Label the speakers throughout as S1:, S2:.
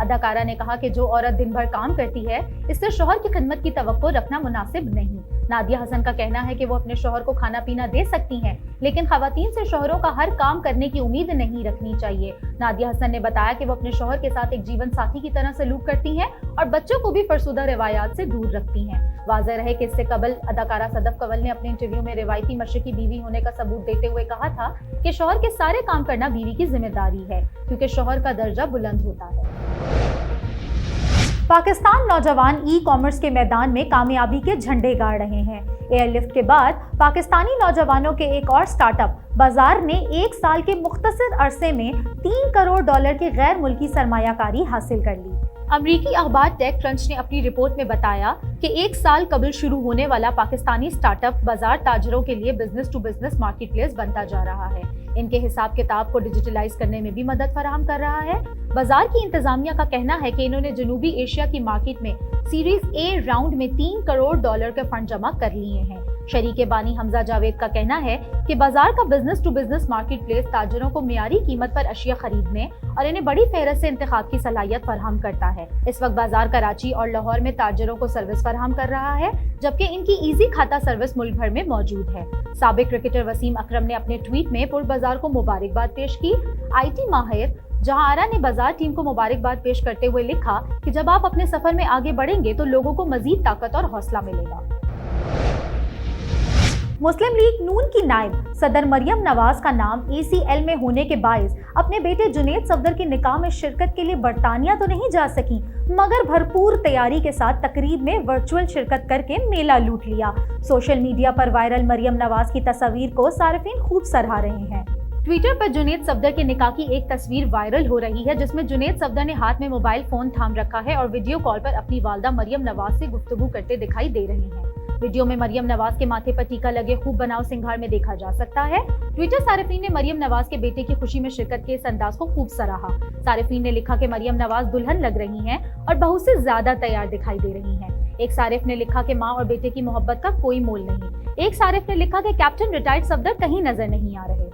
S1: اداکارہ نے کہا کہ جو عورت دن بھر کام کرتی ہے اس سے شوہر کی خدمت کی توقع رکھنا مناسب نہیں۔ نادیہ حسن کا کہنا ہے کہ وہ اپنے شوہر کو کھانا پینا دے سکتی ہیں، لیکن خواتین سے شوہروں کا ہر کام کرنے کی امید نہیں رکھنی چاہیے۔ نادیہ حسن نے بتایا کہ وہ اپنے شوہر کے ساتھ ایک جیون ساتھی کی طرح سلوک کرتی ہیں اور بچوں کو بھی فرسودہ روایات سے دور رکھتی ہیں۔ واضح رہے کہ اس سے قبل اداکارہ صدف کنول نے اپنے انٹرویو میں روایتی مشرقی بیوی ہونے کا ثبوت دیتے ہوئے کہا تھا کہ شوہر کے سارے کام کرنا بیوی کی ذمہ داری ہے، کیونکہ شوہر کا درجہ بلند ہوتا ہے۔ پاکستان نوجوان ای کامرس کے میدان میں کامیابی کے جھنڈے گاڑ رہے ہیں۔ ایئر لفٹ کے بعد پاکستانی نوجوانوں کے ایک اور سٹارٹ اپ بازار نے 1 سال کے مختصر عرصے میں $3 کروڑ کی غیر ملکی سرمایہ کاری حاصل کر لی۔ امریکی اخبار ٹیک کرنچ نے اپنی رپورٹ میں بتایا کہ 1 سال قبل شروع ہونے والا پاکستانی سٹارٹ اپ بازار تاجروں کے لیے business to business marketplace بنتا جا رہا ہے۔ ان کے حساب کتاب کو ڈیجیٹلائز کرنے میں بھی مدد فراہم کر رہا ہے۔ بازار کی انتظامیہ کا کہنا ہے کہ انہوں نے جنوبی ایشیا کی مارکیٹ میں سیریز اے راؤنڈ میں $3 کروڑ کے فنڈ جمع کر لیے ہیں۔ شریک بانی حمزہ جاوید کا کہنا ہے کہ بازار کا business to business marketplace تاجروں کو معیاری قیمت پر اشیاء خریدنے اور انہیں بڑی فہرست سے انتخاب کی صلاحیت فراہم کرتا ہے۔ اس وقت بازار کراچی اور لاہور میں تاجروں کو سروس فراہم کر رہا ہے، جبکہ ان کی ایزی کھاتا سروس ملک بھر میں موجود ہے۔ سابق کرکٹر وسیم اکرم نے اپنے ٹویٹ میں پور بازار کو مبارکباد پیش کی۔ آئی ٹی ماہر جہاں آرا نے بازار ٹیم کو مبارکباد پیش کرتے ہوئے لکھا کہ جب آپ اپنے سفر میں آگے بڑھیں گے تو لوگوں کو مزید طاقت اور حوصلہ ملے گا۔ مسلم لیگ نون کی نائب صدر مریم نواز کا نام ACL میں ہونے کے باعث اپنے بیٹے جنید صفدر کے نکاح میں شرکت کے لیے برطانیہ تو نہیں جا سکی، مگر بھرپور تیاری کے ساتھ تقریب میں ورچوئل شرکت کر کے میلہ لوٹ لیا۔ سوشل میڈیا پر وائرل مریم نواز کی تصاویر کو صارفین خوب سراہ رہے ہیں۔ ٹویٹر پر جنید صفدر کے نکاح کی ایک تصویر وائرل ہو رہی ہے، جس میں جنید صفدر نے ہاتھ میں موبائل فون تھام رکھا ہے اور ویڈیو کال پر اپنی والدہ مریم نواز سے گفتگو کرتے دکھائی دے رہے ہیں۔ ویڈیو میں مریم نواز کے ماتھے پر ٹیکا لگے خوب بناؤ سنگھار میں دیکھا جا سکتا ہے۔ ٹویٹر صارفین نے مریم نواز کے بیٹے کی خوشی میں شرکت کے اس انداز کو خوب سراہا۔ صارفین نے لکھا کہ مریم نواز دلہن لگ رہی ہیں اور بہو سے زیادہ تیار دکھائی دے رہی ہیں۔ ایک صارف نے لکھا کہ ماں اور بیٹے کی محبت کا کوئی مول نہیں۔ ایک صارف نے لکھا کہ کیپٹن ریٹائرڈ صفدر کہیں نظر نہیں آ رہے۔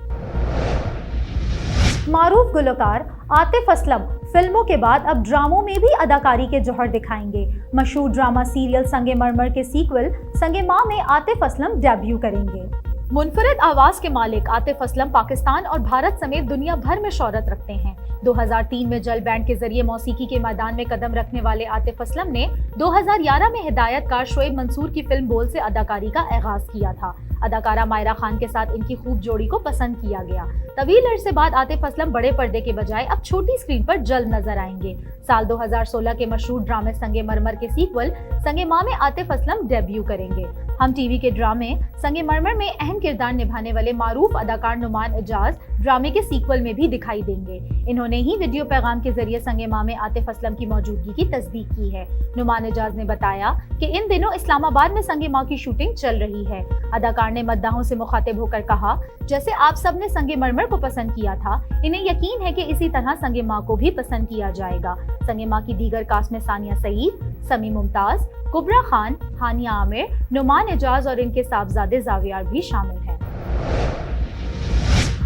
S1: معروف گلوکار عاطف اسلم فلموں کے بعد اب ڈراموں میں بھی اداکاری کے جوہر دکھائیں گے۔ مشہور ڈرامہ سیریل سنگ مرمر کے سیکول سنگ ماں میں عاطف اسلم ڈیبیو کریں گے۔ منفرد آواز کے مالک عاطف اسلم پاکستان اور بھارت سمیت دنیا بھر میں شہرت رکھتے ہیں۔ 2003 میں جل بینڈ کے ذریعے موسیقی کے میدان میں قدم رکھنے والے عاطف اسلم نے 2011 میں ہدایت کار شعیب منصور کی فلم بول سے اداکاری کا آغاز کیا تھا۔ اداکارہ مائرہ خان کے ساتھ ان کی خوب جوڑی کو پسند کیا گیا۔ طویل عرصے بعد عاطف اسلم بڑے پردے کے بجائے اب چھوٹی اسکرین پر جلد نظر آئیں گے۔ سال 2016 کے مشہور ڈرامے سنگ مرمر کے سیکول سنگ ماں میں عاطف اسلم ڈیبیو کریں گے۔ ہم ٹی وی کے ڈرامے سنگ مرمر میں اہم کردار نبھانے والے معروف اداکار نعمان اعجاز ڈرامے کے سیکول میں بھی دکھائی دیں گے۔ انہوں نے ہی ویڈیو پیغام کے ذریعے سنگ ماں میں عاطف اسلم کی موجودگی کی تصدیق کی ہے۔ نعمان اعجاز نے بتایا کہ ان دنوں اسلام آباد میں سنگ ماں کی شوٹنگ چل رہی ہے۔ اداکار نے مداحوں سے مخاطب ہو کر کہا، جیسے آپ سب نے سنگ مرمر کو پسند کیا تھا، انہیں یقین ہے کہ اسی طرح سنگ ماں کو بھی پسند کیا جائے گا۔ سنگ ماں کی دیگر کاسٹ میں ثانیہ سعید، سمی ممتاز، کبرا خان، ہانیہ عامر، نعمان اعجاز اور ان کے صاحبزادے زاویار بھی شامل ہیں۔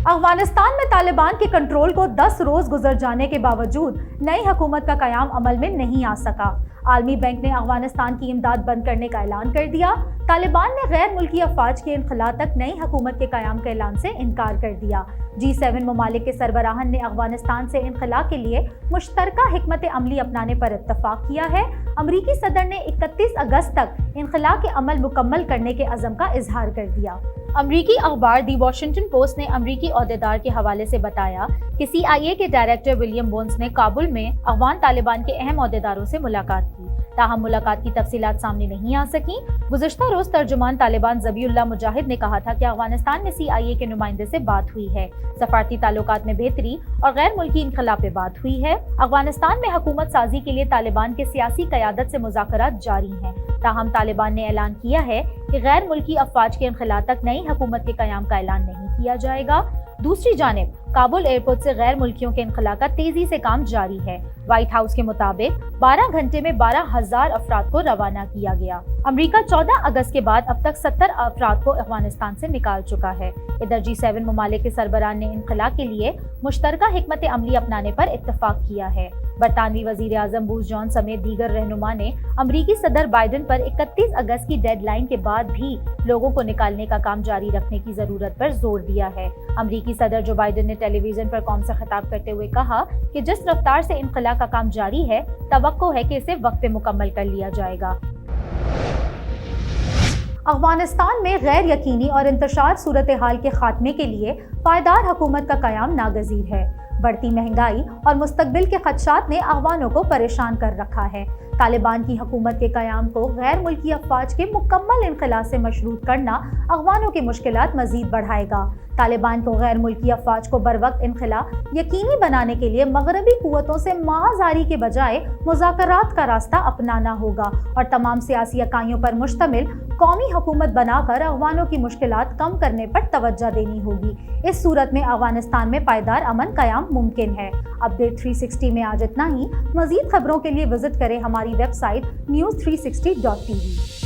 S1: افغانستان میں طالبان کے کنٹرول کو 10 روز گزر جانے کے باوجود نئی حکومت کا قیام عمل میں نہیں آ سکا۔ عالمی بینک نے افغانستان کی امداد بند کرنے کا اعلان کر دیا۔ طالبان نے غیر ملکی افواج کے انخلاء تک نئی حکومت کے قیام کے اعلان سے انکار کر دیا۔ G7 ممالک کے سربراہان نے افغانستان سے انخلاء کے لیے مشترکہ حکمت عملی اپنانے پر اتفاق کیا ہے۔ امریکی صدر نے 31 اگست تک انخلاء کے عمل مکمل کرنے کے عزم کا اظہار کر دیا۔ امریکی اخبار دی واشنگٹن پوسٹ نے امریکی عہدیدار کے حوالے سے بتایا کہ CIA کے ڈائریکٹر ولیم بونس نے کابل میں افغان طالبان کے اہم عہدیداروں سے ملاقات کی، تاہم ملاقات کی تفصیلات سامنے نہیں آ سکیں۔ گزشتہ روز ترجمان طالبان ذبیح اللہ مجاہد نے کہا تھا کہ افغانستان میں CIA کے نمائندے سے بات ہوئی ہے، سفارتی تعلقات میں بہتری اور غیر ملکی انخلاء پہ بات ہوئی ہے۔ افغانستان میں حکومت سازی کے لیے طالبان کے سیاسی قیادت سے مذاکرات جاری ہیں، تاہم طالبان نے اعلان کیا ہے کہ غیر ملکی افواج کے انخلاء تک نئی حکومت کے قیام کا اعلان نہیں کیا جائے گا۔ دوسری جانب کابل ایئرپورٹ سے غیر ملکیوں کے انخلاء کا تیزی سے کام جاری ہے۔ وائٹ ہاؤس کے مطابق 12 گھنٹے میں 12,000 افراد کو روانہ کیا گیا۔ امریکہ 14 اگست کے بعد اب تک 70 افراد کو افغانستان سے نکال چکا ہے۔ ادھر G7 ممالک کے سربراہان نے انخلاء کے لیے مشترکہ حکمت عملی اپنانے پر اتفاق کیا ہے۔ برطانوی وزیر اعظم بورس جان سمیت دیگر رہنما نے امریکی صدر بائیڈن پر 31 اگست کی ڈیڈ لائن کے بعد بھی لوگوں کو نکالنے کا کام جاری رکھنے کی ضرورت پر زور دیا ہے۔ امریکی صدر جو بائیڈن نے ٹیلی ویژن پر قوم سے خطاب کرتے ہوئے کہا کہ جس رفتار سے انخلا کا کام جاری ہے، توقع ہے کہ اسے وقت پہ مکمل کر لیا جائے گا۔ افغانستان میں غیر یقینی اور انتشار صورتحال کے خاتمے کے لیے پائیدار حکومت کا قیام ناگزیر ہے۔ بڑھتی مہنگائی اور مستقبل کے خدشات نے افغانوں کو پریشان کر رکھا ہے۔ طالبان کی حکومت کے قیام کو غیر ملکی افواج کے مکمل انخلا سے مشروط کرنا افغانوں کی مشکلات مزید بڑھائے گا۔ طالبان کو غیر ملکی افواج کو بروقت انخلا یقینی بنانے کے لیے مغربی قوتوں سے ماضاری کے بجائے مذاکرات کا راستہ اپنانا ہوگا اور تمام سیاسی اکائیوں پر مشتمل قومی حکومت بنا کر افغانوں کی مشکلات کم کرنے پر توجہ دینی ہوگی۔ اس صورت میں افغانستان میں پائیدار امن قیام ممکن ہے۔ اپڈیٹ 360 میں آج اتنا ہی۔ مزید خبروں کے لیے وزٹ کریں ہماری ویب سائٹ news360.tv۔